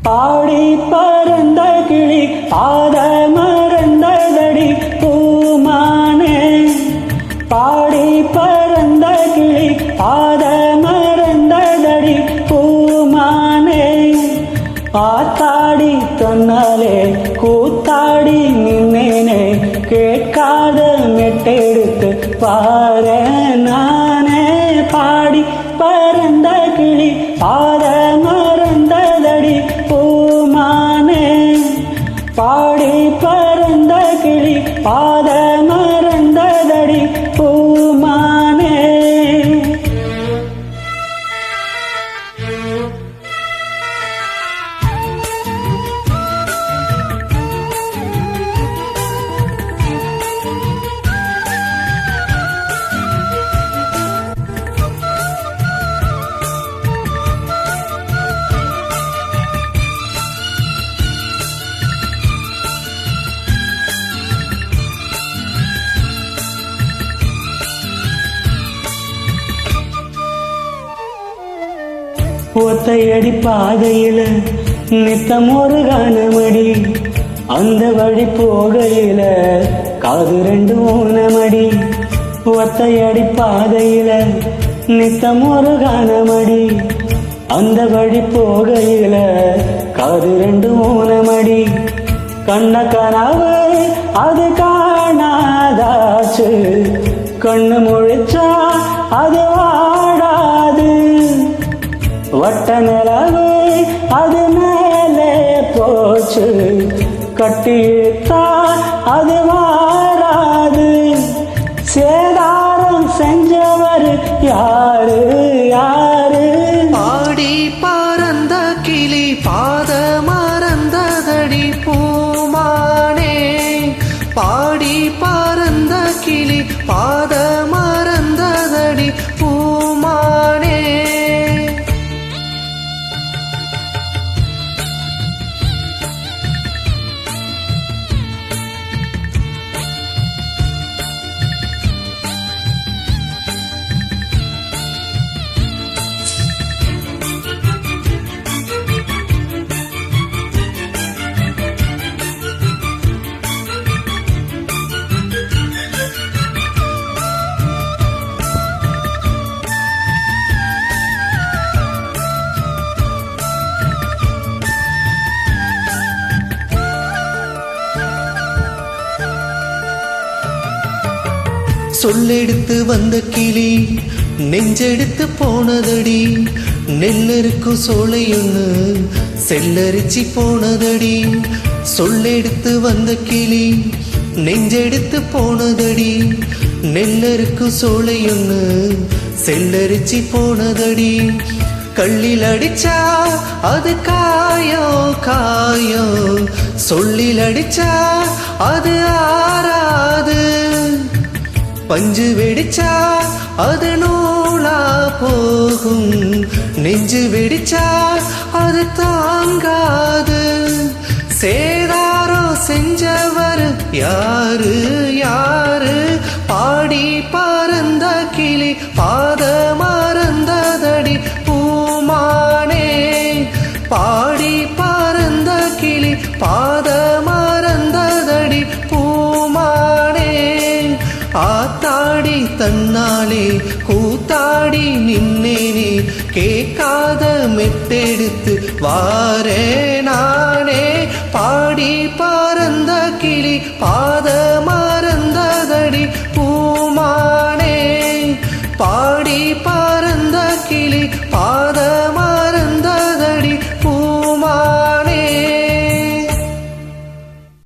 பாடி பறந்த கிளி பாத மறந்ததடி பூமானே. பாடி பறந்த கிளி பாத மறந்ததடி பூமானே. ஆத்தாடி சொன்னாலே கூத்தாடி நின்னேனே, கேட்காத மெட்டெடுத்து பாரு நானே. பாடி பறந்த கிளி பாத மறந்ததடி பூமானே. பாடி பறந்த கிளி பாத மறந்ததடி பூமானே. ஒத்தையடி பாதையில நித்தம் ஒரு கானமடி, அந்த வழி போகையில காது ரெண்டு ஊனமடி. ஒத்தையடி பாதையில நித்தம் ஒரு கானமடி, அந்த வழி போகையில காது ரெண்டு ஊனமடி. கண்ண கனவு அது காணாதாச்சு, கண்ணு முழிச்சா அது வாடாது. வட்ட நிலவு அது மேலே போச்சு, கட்டி இழுத்தா அது மாறாது. சேதாரம் செஞ்சவர் யாரு யாரு? பாடி பறந்த கிளி பாத மறந்ததடி பூமானே. பாடி பறந்த கிளி பாத மறந்ததடி பூமானே. சொல்லெடுத்து வந்த கிளி நெஞ்செடுத்து போனதடி, நெல்லருக்கு சோலையொன்னு செல்லரிச்சி போனதடி. சொல்லெடுத்து வந்த கிளி நெஞ்செடுத்து போனதடி, நெல்லருக்கு சோலையொன்னு செல்லரிச்சி போனதடி. கள்ளில் அடிச்சா அது காயோ காயோ, சொல்லில் அடிச்சா அது ஆறாது. பஞ்சு வெடிச்சா அது நூலா போகும், நெஞ்சு வெடிச்சா அது தாங்காது. சேதாரம் செஞ்சவர் யாரு யாரு? பாடி பறந்த கிளி பாத மறந்ததடி பூமானே. பாடி பறந்த கிளி பாத மறந்ததடி பூமானே. ஆத்தாடி தன்னாலே கூத்தாடி நின்னேனே, கேட்காத மெட்டெடுத்து வாரே நானே. பாடி பறந்த கிளி